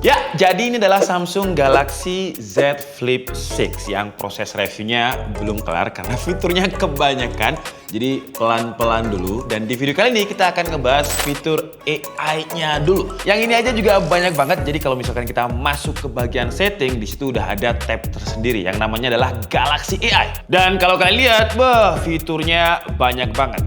Ya, jadi ini adalah Samsung Galaxy Z Flip 6 yang proses reviewnya belum kelar karena fiturnya kebanyakan. Jadi pelan-pelan dulu. Dan di video kali ini kita akan ngebahas fitur AI-nya dulu. Yang ini aja juga banyak banget. Jadi kalau misalkan kita masuk ke bagian setting, di situ udah ada tab tersendiri yang namanya adalah Galaxy AI. Dan kalau kalian lihat, fiturnya banyak banget.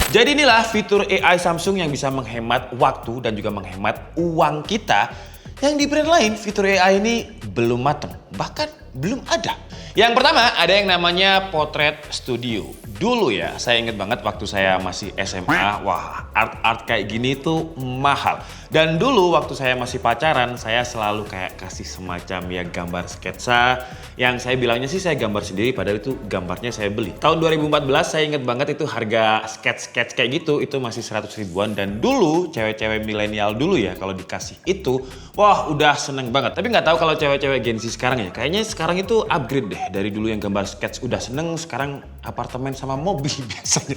Jadi inilah fitur AI Samsung yang bisa menghemat waktu dan juga menghemat uang kita. Yang di brand lain, fitur AI ini belum matang, bahkan belum ada. Yang pertama, ada yang namanya Portrait Studio. Dulu ya, saya inget banget waktu saya masih SMA, wah art kayak gini tuh mahal. Dan dulu waktu saya masih pacaran, saya selalu kayak kasih semacam ya gambar sketsa. Yang saya bilangnya sih saya gambar sendiri, padahal itu gambarnya saya beli. Tahun 2014 saya inget banget itu harga sketch kayak gitu, itu masih 100 ribuan. Dan dulu cewek-cewek milenial dulu ya, kalau dikasih itu, wah udah seneng banget. Tapi nggak tahu kalau cewek-cewek Gen Z sekarang ya, kayaknya sekarang itu upgrade deh. Dari dulu yang gambar sketch udah seneng, sekarang apartemen sama mobil biasanya.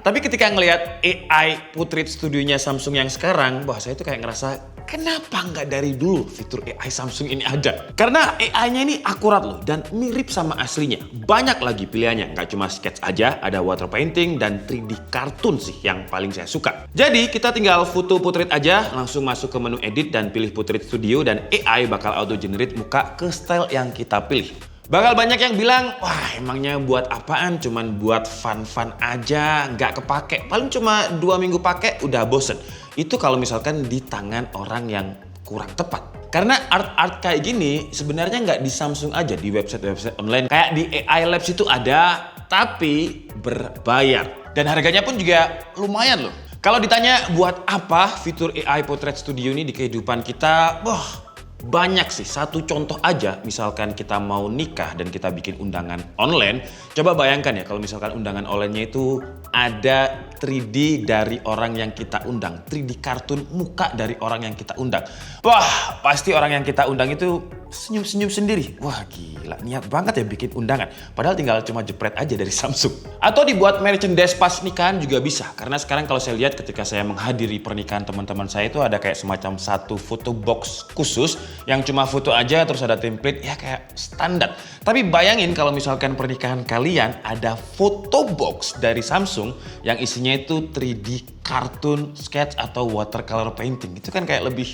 Tapi ketika ngelihat AI Portrait Studionya Samsung yang sekarang, wah saya tuh kayak ngerasa kenapa nggak dari dulu fitur AI Samsung ini ada? Karena AI-nya ini akurat loh dan mirip sama aslinya. Banyak lagi pilihannya, nggak cuma sketch aja, ada water painting dan 3D kartun sih yang paling saya suka. Jadi kita tinggal foto portrait aja, langsung masuk ke menu edit dan pilih Portrait Studio dan AI bakal auto generate muka ke style yang kita pilih. Bakal banyak yang bilang, wah emangnya buat apaan? Cuman buat fun-fun aja, nggak kepake. Paling cuma 2 minggu pakai udah bosen. Itu kalau misalkan di tangan orang yang kurang tepat. Karena art kayak gini sebenarnya nggak di Samsung aja, di website online. Kayak di AI Labs itu ada, tapi berbayar. Dan harganya pun juga lumayan loh. Kalau ditanya buat apa fitur AI Portrait Studio ini di kehidupan kita, wah banyak sih. Satu contoh aja, misalkan kita mau nikah dan kita bikin undangan online. Coba bayangkan ya kalau misalkan undangan online-nya itu ada 3D dari orang yang kita undang. 3D kartun muka dari orang yang kita undang. Wah, pasti orang yang kita undang itu senyum-senyum sendiri. Wah gila, niat banget ya bikin undangan. Padahal tinggal cuma jepret aja dari Samsung. Atau dibuat merchandise pas nikahan juga bisa. Karena sekarang kalau saya lihat ketika saya menghadiri pernikahan teman-teman saya itu ada kayak semacam satu photo box khusus yang cuma foto aja terus ada template ya kayak standar. Tapi bayangin kalau misalkan pernikahan kalian ada photo box dari Samsung yang isinya itu 3D kartun, sketch atau watercolor painting. Itu kan kayak lebih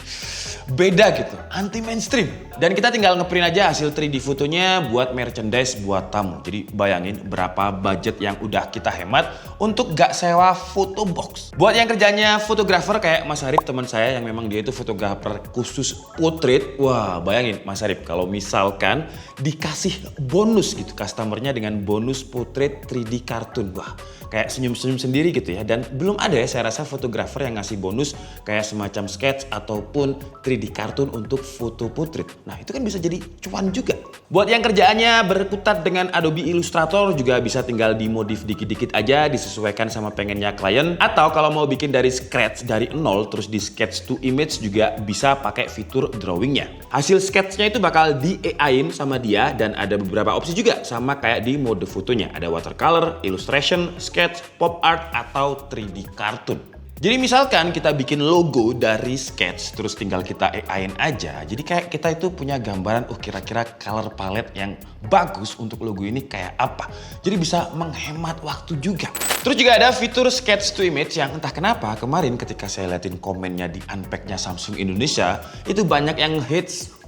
beda gitu, anti mainstream. Dan kita tinggal ngeprint aja hasil 3D fotonya buat merchandise buat tamu. Jadi bayangin berapa budget yang udah kita hemat untuk gak sewa photo box. Buat yang kerjanya fotografer kayak Mas Arif teman saya yang memang dia itu fotografer khusus portrait. Wah bayangin Mas Arif kalau misalkan dikasih bonus gitu customernya dengan bonus portrait 3D kartun. Wah kayak senyum-senyum sendiri gitu ya. Dan belum ada ya saya rasa fotografer yang ngasih bonus kayak semacam sketch ataupun 3D kartun untuk foto portrait. Nah itu kan bisa jadi cuan juga. Buat yang kerjaannya berkutat dengan Adobe Illustrator juga bisa tinggal dimodif dikit-dikit aja disesuaikan sama pengennya klien. Atau kalau mau bikin dari scratch dari nol terus di sketch to image juga bisa pakai fitur drawingnya. Hasil sketchnya itu bakal di AI-in sama dia dan ada beberapa opsi juga sama kayak di mode fotonya. Ada watercolor, illustration, sketch, pop art atau 3D kartun. Jadi misalkan kita bikin logo dari sketch terus tinggal kita AI-in aja. Jadi kayak kita itu punya gambaran kira-kira color palette yang bagus untuk logo ini kayak apa. Jadi bisa menghemat waktu juga. Terus juga ada fitur sketch to image yang entah kenapa kemarin ketika saya liatin komennya di Unpack-nya Samsung Indonesia itu banyak yang hits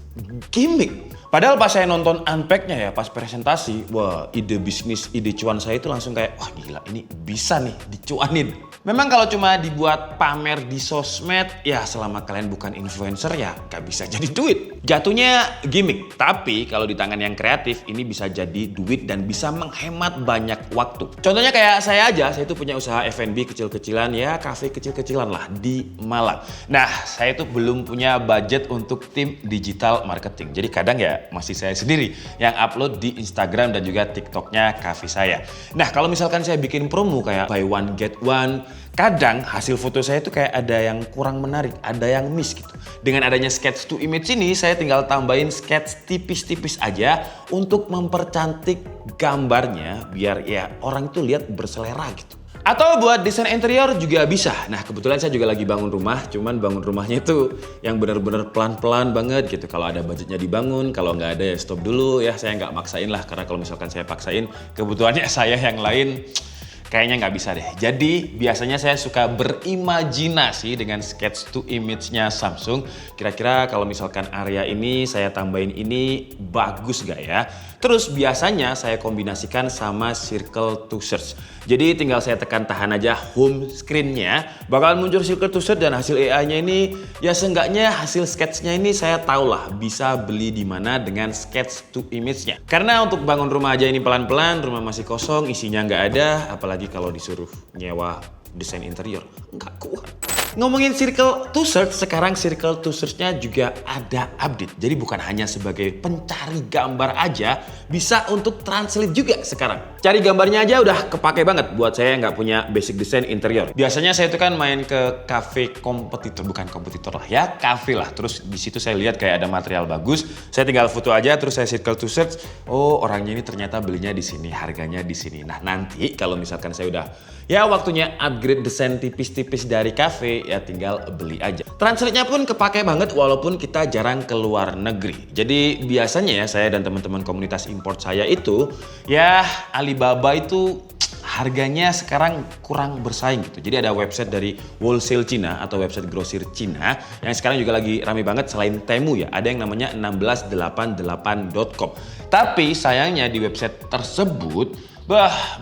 gimmick. Padahal pas saya nonton Unpack-nya ya, pas presentasi, wah ide bisnis, ide cuan saya itu langsung kayak, wah gila ini bisa nih dicuanin. Memang kalau cuma dibuat pamer di sosmed, ya selama kalian bukan influencer ya gak bisa jadi duit. Jatuhnya gimmick, tapi kalau di tangan yang kreatif ini bisa jadi duit dan bisa menghemat banyak waktu. Contohnya kayak saya aja, saya itu punya usaha F&B kecil-kecilan ya, cafe kecil-kecilan lah di Malang. Nah, saya tuh belum punya budget untuk tim digital marketing. Jadi kadang ya masih saya sendiri yang upload di Instagram dan juga TikToknya cafe saya. Nah kalau misalkan saya bikin promo kayak buy one get one, kadang hasil foto saya itu kayak ada yang kurang menarik, ada yang miss gitu. Dengan adanya sketch to image ini, saya tinggal tambahin sketch tipis-tipis aja untuk mempercantik gambarnya biar ya orang itu lihat berselera gitu. Atau buat desain interior juga bisa. Nah kebetulan saya juga lagi bangun rumah, cuman bangun rumahnya itu yang benar-benar pelan-pelan banget gitu. Kalau ada budgetnya dibangun, kalau nggak ada ya stop dulu ya. Saya nggak maksain lah, karena kalau misalkan saya paksain, kebutuhannya saya yang lain kayaknya nggak bisa deh. Jadi biasanya saya suka berimajinasi dengan sketch to image-nya Samsung. Kira-kira kalau misalkan area ini saya tambahin ini bagus gak ya? Terus biasanya saya kombinasikan sama circle to search. Jadi tinggal saya tekan tahan aja home screen-nya, bakalan muncul circle to search dan hasil AI-nya ini ya seenggaknya hasil sketch-nya ini saya tahu lah bisa beli di mana dengan sketch to image-nya. Karena untuk bangun rumah aja ini pelan-pelan, rumah masih kosong, isinya nggak ada, apalagi kalau disuruh nyewa desain interior, nggak kuat. Ngomongin circle to search, sekarang circle to search-nya juga ada update. Jadi bukan hanya sebagai pencari gambar aja, bisa untuk translate juga sekarang. Cari gambarnya aja udah kepake banget buat saya nggak punya basic design interior. Biasanya saya itu kan main ke cafe kompetitor, bukan kompetitor lah ya, cafe lah. Terus di situ saya lihat kayak ada material bagus, saya tinggal foto aja, terus saya circle to search. Oh orangnya ini ternyata belinya di sini, harganya di sini. Nah nanti kalau misalkan saya udah ya waktunya upgrade desain tipis-tipis dari cafe, ya tinggal beli aja. Translate-nya pun kepake banget walaupun kita jarang keluar negeri. Jadi biasanya ya saya dan teman-teman komunitas import saya itu ya Alibaba itu harganya sekarang kurang bersaing gitu. Jadi ada website dari wholesale Cina atau website grosir Cina yang sekarang juga lagi rame banget selain Temu ya. Ada yang namanya 1688.com. Tapi sayangnya di website tersebut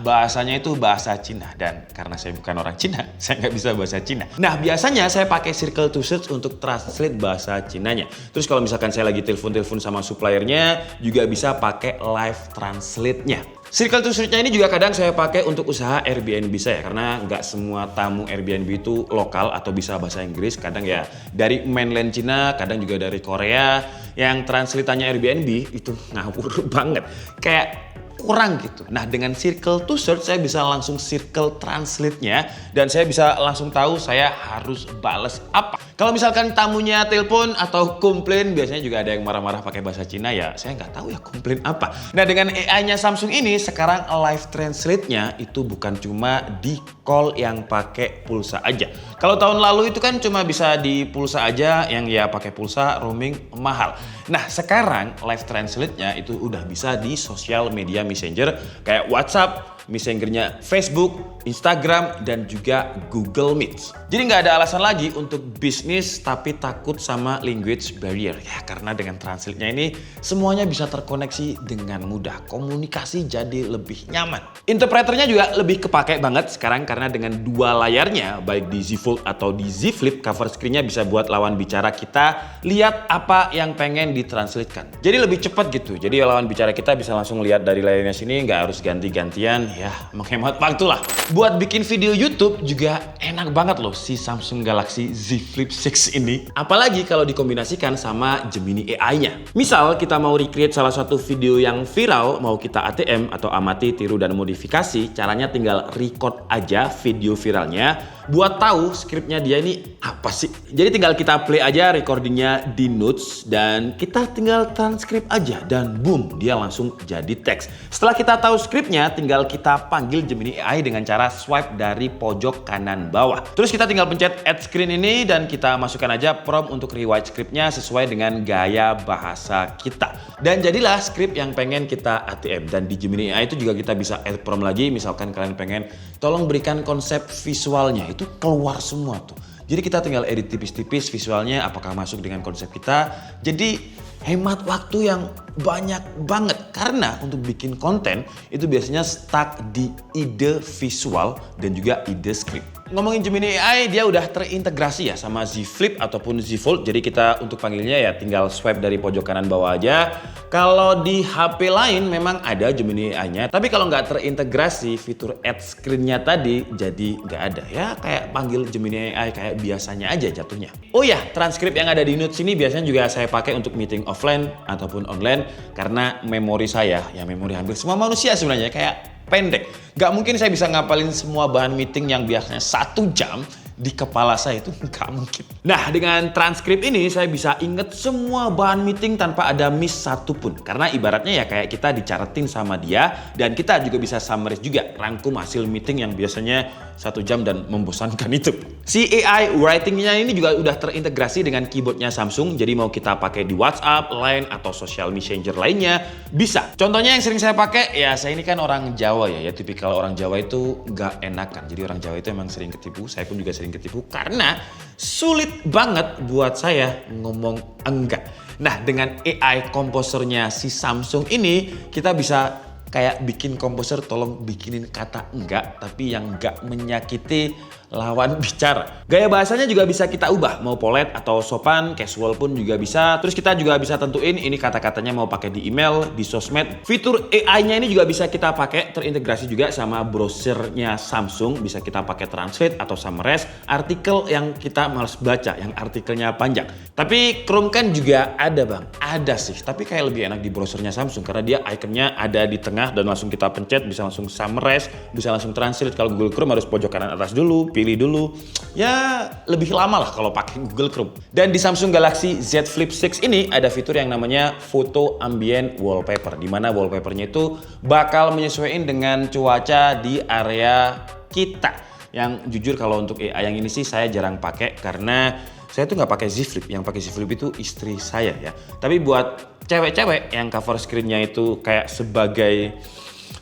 bahasanya itu bahasa Cina, dan karena saya bukan orang Cina, saya nggak bisa bahasa Cina. Nah biasanya saya pakai circle to search untuk translate bahasa Cinanya. Terus kalau misalkan saya lagi telepon sama suppliernya, juga bisa pakai live translate-nya. Circle to search-nya ini juga kadang saya pakai untuk usaha Airbnb saya, karena nggak semua tamu Airbnb itu lokal atau bisa bahasa Inggris. Kadang ya dari mainland Cina, kadang juga dari Korea. Yang translate-nya Airbnb itu ngawur banget. Kayak kurang gitu. Nah dengan circle to search saya bisa langsung circle translate-nya dan saya bisa langsung tahu saya harus bales apa. Kalau misalkan tamunya telepon atau komplain, biasanya juga ada yang marah-marah pakai bahasa Cina, ya saya nggak tahu ya komplain apa. Nah dengan AI-nya Samsung ini sekarang live translate-nya itu bukan cuma di call yang pakai pulsa aja. Kalau tahun lalu itu kan cuma bisa di pulsa aja, yang ya pakai pulsa roaming mahal. Nah sekarang live translate-nya itu udah bisa di sosial media messenger kayak WhatsApp, messengernya Facebook, Instagram, dan juga Google Meet. Jadi nggak ada alasan lagi untuk bisnis tapi takut sama language barrier. Ya karena dengan translate-nya ini semuanya bisa terkoneksi dengan mudah. Komunikasi jadi lebih nyaman. Interpreternya juga lebih kepake banget sekarang karena dengan dua layarnya, baik di Z Fold atau di Z Flip, cover screen-nya bisa buat lawan bicara kita lihat apa yang pengen ditranslatekan. Jadi lebih cepat gitu. Jadi lawan bicara kita bisa langsung lihat dari layarnya sini, nggak harus ganti-gantian. Ya menghemat waktu lah. Buat bikin video YouTube juga enak banget loh si Samsung Galaxy Z Flip 6 ini. Apalagi kalau dikombinasikan sama Gemini AI-nya. Misal kita mau recreate salah satu video yang viral, mau kita ATM atau amati, tiru, dan modifikasi, caranya tinggal record aja video viralnya buat tahu skripnya dia ini apa sih. Jadi tinggal kita play aja recordingnya di Notes dan kita tinggal transkrip aja dan boom, dia langsung jadi teks. Setelah kita tahu skripnya, tinggal kita panggil Gemini AI dengan cara swipe dari pojok kanan bawah. Terus kita tinggal pencet add screen ini dan kita masukkan aja prompt untuk rewrite skripnya sesuai dengan gaya bahasa kita. Dan jadilah skrip yang pengen kita ATM. Dan di Gemini AI itu juga kita bisa add prompt lagi. Misalkan kalian pengen tolong berikan konsep visualnya, itu keluar semua tuh. Jadi kita tinggal edit tipis-tipis visualnya apakah masuk dengan konsep kita. Jadi hemat waktu yang banyak banget karena untuk bikin konten itu biasanya stuck di ide visual dan juga ide skrip. Ngomongin Gemini AI, dia udah terintegrasi ya sama Z Flip ataupun Z Fold. Jadi kita untuk panggilnya ya tinggal swipe dari pojok kanan bawah aja. Kalau di HP lain memang ada Gemini AI-nya, tapi kalau nggak terintegrasi fitur add screen-nya tadi jadi nggak ada. Ya kayak panggil Gemini AI kayak biasanya aja jatuhnya. Oh ya, transkrip yang ada di Notes ini biasanya juga saya pakai untuk meeting offline ataupun online karena memori saya, ya memori hampir semua manusia sebenarnya kayak pendek. Gak mungkin saya bisa ngapalin semua bahan meeting yang biasanya 1 jam di kepala saya, itu nggak mungkin. Nah, dengan transkrip ini saya bisa inget semua bahan meeting tanpa ada miss satupun. Karena ibaratnya ya kayak kita dicaretin sama dia, dan kita juga bisa summarize juga, rangkum hasil meeting yang biasanya 1 jam dan membosankan itu. Si AI writing-nya ini juga udah terintegrasi dengan keyboardnya Samsung, jadi mau kita pakai di WhatsApp, Line, atau social messenger lainnya, bisa. Contohnya yang sering saya pakai, ya saya ini kan orang Jawa ya tipikal orang Jawa itu nggak enakan. Jadi orang Jawa itu emang sering ketipu, saya pun juga sering ketipu karena sulit banget buat saya ngomong enggak. Nah, dengan AI komposernya si Samsung ini, kita bisa kayak bikin komposer tolong bikinin kata enggak tapi yang enggak menyakiti lawan bicara. Gaya bahasanya juga bisa kita ubah, mau polite atau sopan, casual pun juga bisa. Terus kita juga bisa tentuin ini kata-katanya mau pakai di email, di sosmed. Fitur AI-nya ini juga bisa kita pakai, terintegrasi juga sama browsernya Samsung. Bisa kita pakai translate atau summarize artikel yang kita malas baca, yang artikelnya panjang. Tapi Chrome kan juga ada bang, ada sih. Tapi kayak lebih enak di browsernya Samsung karena dia ikonnya ada di tengah dan langsung kita pencet, bisa langsung summarize, bisa langsung translate. Kalau Google Chrome harus pojok kanan atas dulu, pilih dulu. Ya lebih lama lah kalau pakai Google Chrome. Dan di Samsung Galaxy Z Flip 6 ini ada fitur yang namanya Photo Ambient Wallpaper, di mana wallpapernya itu bakal menyesuaikan dengan cuaca di area kita. Yang jujur kalau untuk AI yang ini sih saya jarang pakai karena saya tuh nggak pakai Z Flip. Yang pakai Z Flip itu istri saya ya. Tapi buat cewek-cewek yang cover screen-nya itu kayak sebagai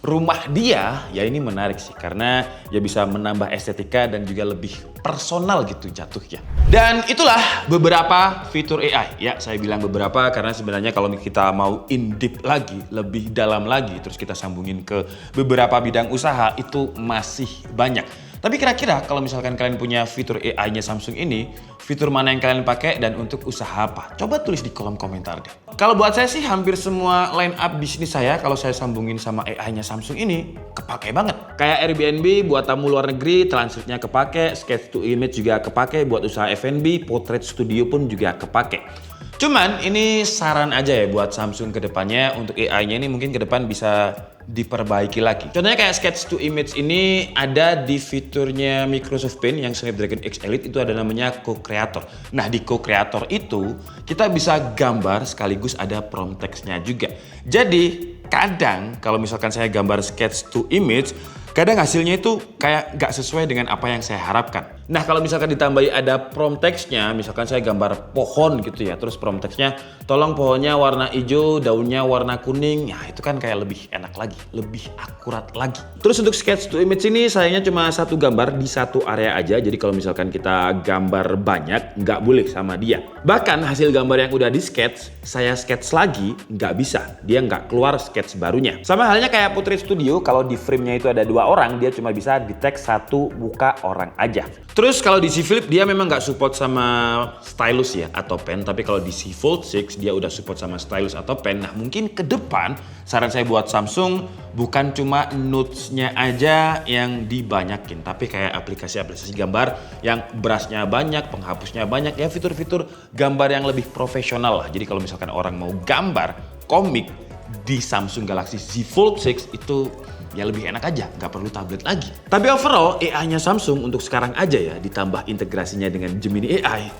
rumah dia, ya ini menarik sih karena ya bisa menambah estetika dan juga lebih personal gitu jatuhnya. Dan itulah beberapa fitur AI. Ya, saya bilang beberapa karena sebenarnya kalau kita mau in deep lagi, lebih dalam lagi, terus kita sambungin ke beberapa bidang usaha itu masih banyak. Tapi kira-kira kalau misalkan kalian punya fitur AI-nya Samsung ini, fitur mana yang kalian pakai dan untuk usaha apa? Coba tulis di kolom komentar deh. Kalau buat saya sih hampir semua line up bisnis saya kalau saya sambungin sama AI-nya Samsung ini kepake banget. Kayak Airbnb buat tamu luar negeri, translate-nya kepake, sketch to image juga kepake, buat usaha F&B, portrait studio pun juga kepake. Cuman ini saran aja ya buat Samsung ke depannya, untuk AI-nya ini mungkin ke depan bisa diperbaiki lagi. Contohnya kayak sketch to image ini ada di fiturnya Microsoft Paint yang Snapdragon X Elite, itu ada namanya Co-Creator. Nah, di Co-Creator itu kita bisa gambar sekaligus ada prompt text-nya juga. Jadi kadang kalau misalkan saya gambar sketch to image, kadang hasilnya itu kayak nggak sesuai dengan apa yang saya harapkan. Nah, kalau misalkan ditambahi ada prompt text-nya, misalkan saya gambar pohon gitu ya, terus prompt text-nya tolong pohonnya warna hijau, daunnya warna kuning, ya itu kan kayak lebih enak lagi, lebih akurat lagi. Terus untuk sketch to image ini sayangnya cuma satu gambar di satu area aja, jadi kalau misalkan kita gambar banyak, nggak boleh sama dia. Bahkan hasil gambar yang udah di sketch, saya sketch lagi, nggak bisa, dia nggak keluar sketch barunya. Sama halnya kayak Portrait Studio, kalau di frame-nya itu ada 2 orang, dia cuma bisa detect 1 muka orang aja. Terus kalau di Z Flip dia memang nggak support sama stylus ya atau pen, tapi kalau di Z Fold 6 dia udah support sama stylus atau pen. Nah, mungkin ke depan saran saya buat Samsung bukan cuma notes-nya aja yang dibanyakin, tapi kayak aplikasi-aplikasi gambar yang brush-nya banyak, penghapusnya banyak, ya fitur-fitur gambar yang lebih profesional lah. Jadi kalau misalkan orang mau gambar komik di Samsung Galaxy Z Fold 6 itu ya lebih enak aja, nggak perlu tablet lagi. Tapi overall AI-nya Samsung untuk sekarang aja ya, ditambah integrasinya dengan Gemini AI,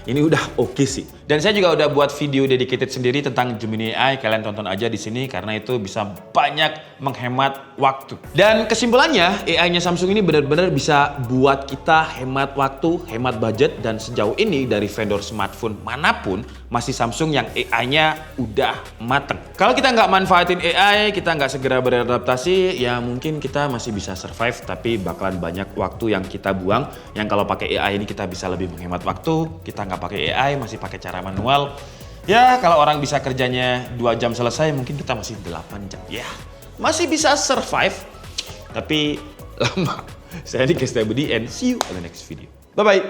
ini udah oke sih. Dan saya juga udah buat video dedicated sendiri tentang Gemini AI, kalian tonton aja di sini karena itu bisa banyak menghemat waktu. Dan kesimpulannya, AI-nya Samsung ini benar-benar bisa buat kita hemat waktu, hemat budget, dan sejauh ini dari vendor smartphone manapun masih Samsung yang AI-nya udah mateng. Kalau kita nggak manfaatin AI, kita nggak segera beradaptasi, ya mungkin kita masih bisa survive, tapi bakalan banyak waktu yang kita buang. Yang kalau pakai AI ini kita bisa lebih menghemat waktu, kita nggak pakai AI, masih pakai cara manual. Ya kalau orang bisa kerjanya 2 jam selesai, mungkin kita masih 8 jam. Ya masih bisa survive, tapi lama. Saya Diki Setiabudi and see you on the next video. Bye-bye.